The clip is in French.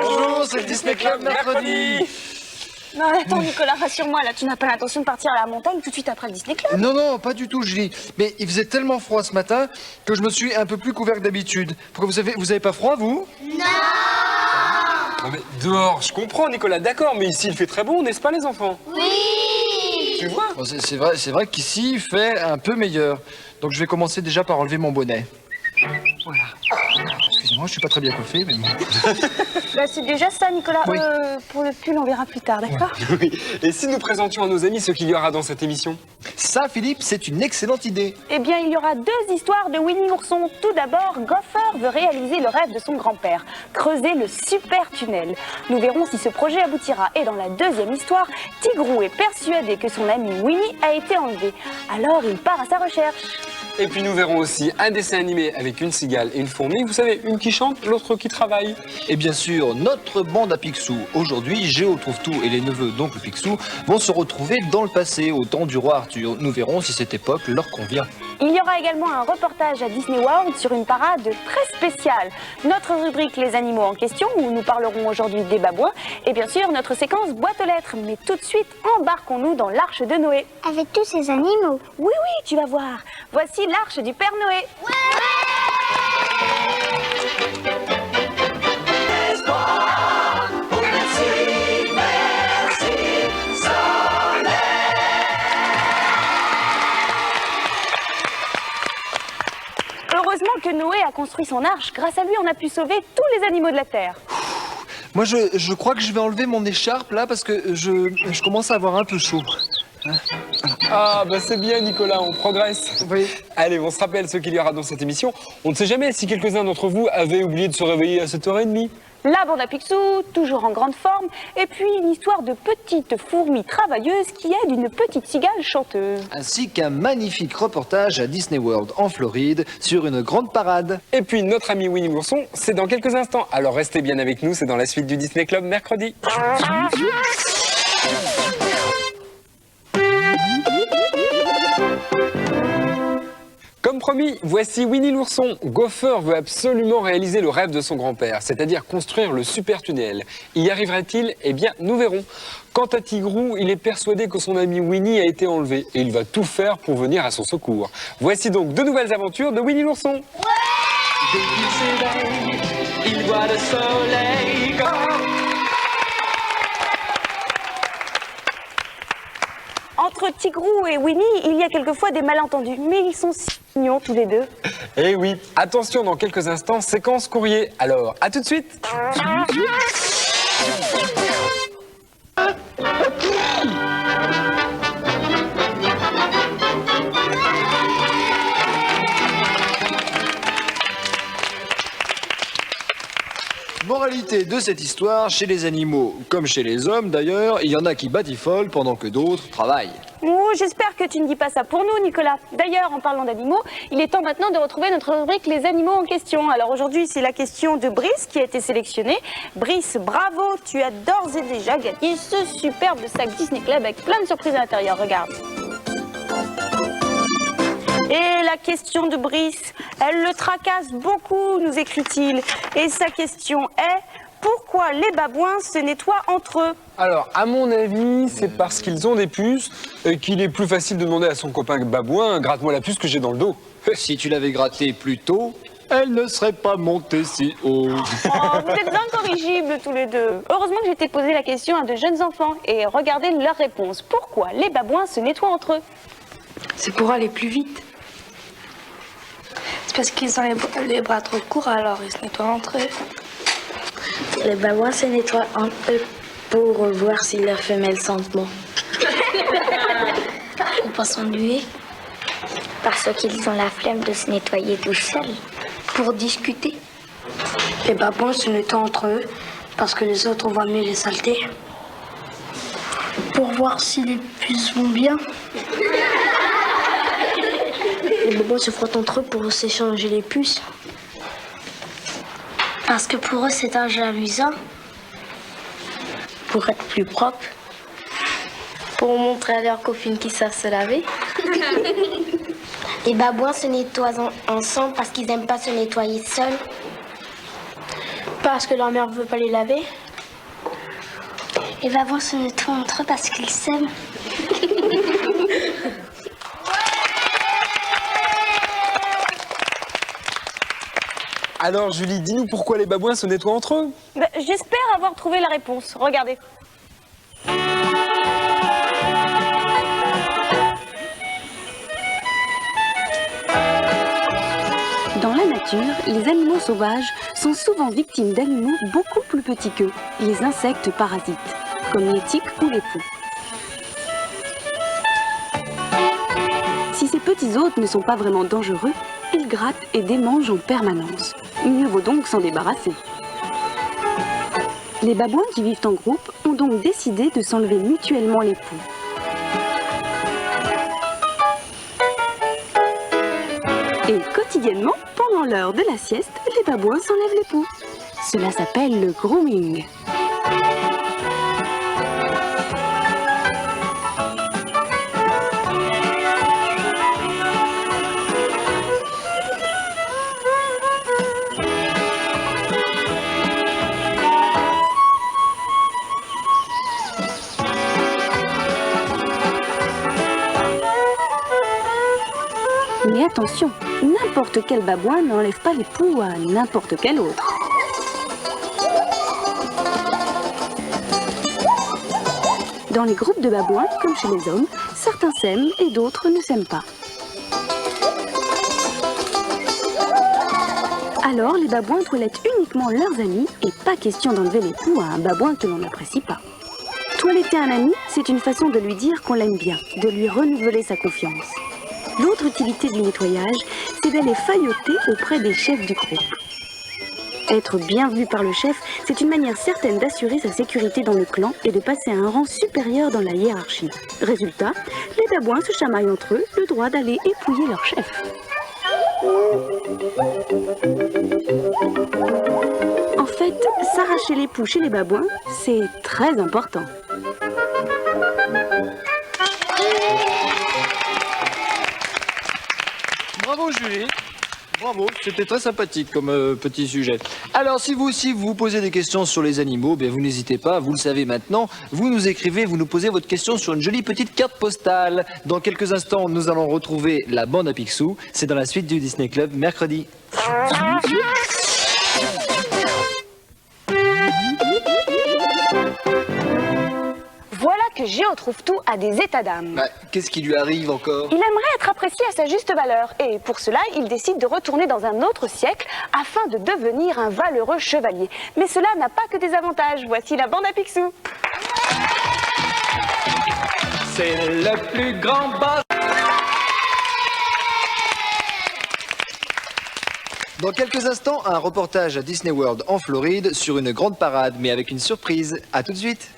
Bonjour, c'est le Disney Club mercredi. Non, attends, Nicolas, rassure-moi, là, tu n'as pas l'intention de partir à la montagne tout de suite après le Disney Club? Non, non, pas du tout, Julie. Mais il faisait tellement froid ce matin que je me suis un peu plus couvert que d'habitude. Pourquoi vous avez pas froid, vous? Non mais dehors, je comprends Nicolas, d'accord, mais ici il fait très bon, n'est-ce pas les enfants? Oui! Tu vois? Bon, c'est vrai qu'ici il fait un peu meilleur. Donc je vais commencer déjà par enlever mon bonnet. Voilà. Excusez-moi, je suis pas très bien coiffé, mais bon. Bah, c'est déjà ça, Nicolas. Oui. Pour le pull, on verra plus tard, d'accord? Oui. Et si nous présentions à nos amis ce qu'il y aura dans cette émission? Ça, Philippe, c'est une excellente idée. Eh bien, il y aura 2 histoires de Winnie l'ourson. Tout d'abord, Gopher veut réaliser le rêve de son grand-père, creuser le super tunnel. Nous verrons si ce projet aboutira. Et dans la 2e histoire, Tigrou est persuadé que son ami Winnie a été enlevé. Alors, il part à sa recherche. Et puis nous verrons aussi un dessin animé avec une cigale et une fourmi, vous savez, une qui chante, l'autre qui travaille. Et bien sûr, notre bande à Picsou. Aujourd'hui, Géo Trouve-Tout et les neveux d'Oncle Picsou vont se retrouver dans le passé, au temps du roi Arthur. Nous verrons si cette époque leur convient. Il y aura également un reportage à Disney World sur une parade très spéciale. Notre rubrique Les animaux en question, où nous parlerons aujourd'hui des babouins. Et bien sûr, notre séquence boîte aux lettres. Mais tout de suite, embarquons-nous dans l'arche de Noé. Avec tous ces animaux. Oui, oui, tu vas voir. Voici l'arche du Père Noé. Heureusement que Noé a construit son arche. Grâce à lui, on a pu sauver tous les animaux de la Terre. Moi, je crois que je vais enlever mon écharpe là parce que je commence à avoir un peu chaud. Ah bah c'est bien Nicolas, on progresse. Oui. Allez, on se rappelle ce qu'il y aura dans cette émission. On ne sait jamais si quelques-uns d'entre vous avaient oublié de se réveiller à 7h30. La bande à Picsou, toujours en grande forme, et puis une histoire de petite fourmi travailleuse qui aide une petite cigale chanteuse. Ainsi qu'un magnifique reportage à Disney World en Floride sur une grande parade. Et puis notre ami Winnie l'ourson, c'est dans quelques instants. Alors restez bien avec nous, c'est dans la suite du Disney Club mercredi. Comme promis, voici Winnie l'ourson. Gopher veut absolument réaliser le rêve de son grand-père, c'est-à-dire construire le super tunnel. Y arrivera-t-il? Eh bien, nous verrons. Quant à Tigrou, il est persuadé que son ami Winnie a été enlevé et il va tout faire pour venir à son secours. Voici donc 2 nouvelles aventures de Winnie l'ourson. Dès qu'il s'éveille, il voit le soleil comme... Entre Tigrou et Winnie, il y a quelquefois des malentendus, mais ils sont si mignons tous les deux. Eh oui, attention, dans quelques instants, séquence courrier. Alors, à tout de suite. Moralité de cette histoire, chez les animaux, comme chez les hommes d'ailleurs, il y en a qui batifolent pendant que d'autres travaillent. Oh, j'espère que tu ne dis pas ça pour nous, Nicolas. D'ailleurs, en parlant d'animaux, il est temps maintenant de retrouver notre rubrique Les animaux en question. Alors aujourd'hui, c'est la question de Brice qui a été sélectionnée. Brice, bravo, tu as d'ores et déjà gagné ce superbe sac Disney Club avec plein de surprises à l'intérieur. Regarde. Et la question de Brice, elle le tracasse beaucoup, nous écrit-il. Et sa question est, pourquoi les babouins se nettoient entre eux? Alors, à mon avis, c'est parce qu'ils ont des puces et qu'il est plus facile de demander à son copain babouin, gratte-moi la puce que j'ai dans le dos. Si tu l'avais grattée plus tôt, elle ne serait pas montée si haut. Oh, vous êtes incorrigibles tous les deux. Heureusement que j'ai été posé la question à de jeunes enfants et regardez leur réponse. Pourquoi les babouins se nettoient entre eux? C'est pour aller plus vite. C'est parce qu'ils ont les bras trop courts, alors ils se nettoient entre eux. Les babouins se nettoient entre eux pour voir si leurs femelles sentent bon. Pour s'ennuyer. Parce qu'ils ont la flemme de se nettoyer tout seuls. Pour discuter. Les babouins se nettoient entre eux parce que les autres voient mieux les saletés. Pour voir si les puces vont bien. Les babouins se frottent entre eux pour s'échanger les puces. Parce que pour eux, c'est un jeu amusant. Pour être plus propres. Pour montrer à leurs copines qu'ils savent se laver. Les babouins se nettoient ensemble parce qu'ils n'aiment pas se nettoyer seuls. Parce que leur mère ne veut pas les laver. Les babouins se nettoient entre eux parce qu'ils s'aiment. Alors Julie, dis-nous pourquoi les babouins se nettoient entre eux? J'espère avoir trouvé la réponse. Regardez. Dans la nature, les animaux sauvages sont souvent victimes d'animaux beaucoup plus petits qu'eux, les insectes parasites, comme les tiques ou les poux. Si ces petits hôtes ne sont pas vraiment dangereux, ils grattent et démangent en permanence. Mieux vaut donc s'en débarrasser. Les babouins qui vivent en groupe ont donc décidé de s'enlever mutuellement les poux. Et quotidiennement, pendant l'heure de la sieste, les babouins s'enlèvent les poux. Cela s'appelle le grooming. Mais attention, n'importe quel babouin n'enlève pas les poux à n'importe quel autre. Dans les groupes de babouins, comme chez les hommes, certains s'aiment et d'autres ne s'aiment pas. Alors, les babouins toilettent uniquement leurs amis et pas question d'enlever les poux à un babouin que l'on n'apprécie pas. Toiletter un ami, c'est une façon de lui dire qu'on l'aime bien, de lui renouveler sa confiance. L'autre utilité du nettoyage, c'est d'aller failloter auprès des chefs du groupe. Être bien vu par le chef, c'est une manière certaine d'assurer sa sécurité dans le clan et de passer à un rang supérieur dans la hiérarchie. Résultat, les babouins se chamaillent entre eux le droit d'aller épouiller leur chef. En fait, s'arracher les poux chez les babouins, c'est très important. Bravo Julie, bravo, c'était très sympathique comme petit sujet. Alors si vous aussi vous posez des questions sur les animaux, bien, vous n'hésitez pas, vous le savez maintenant, vous nous écrivez, vous nous posez votre question sur une jolie petite carte postale. Dans quelques instants, nous allons retrouver la bande à Picsou, c'est dans la suite du Disney Club mercredi. Voilà que Géo trouve tout à des états d'âme. Qu'est-ce qui lui arrive encore? Il aimerait être apprécié à sa juste valeur et pour cela, il décide de retourner dans un autre siècle afin de devenir un valeureux chevalier. Mais cela n'a pas que des avantages. Voici la bande à Picsou. C'est le plus grand boss. Dans quelques instants, un reportage à Disney World en Floride sur une grande parade, mais avec une surprise. À tout de suite.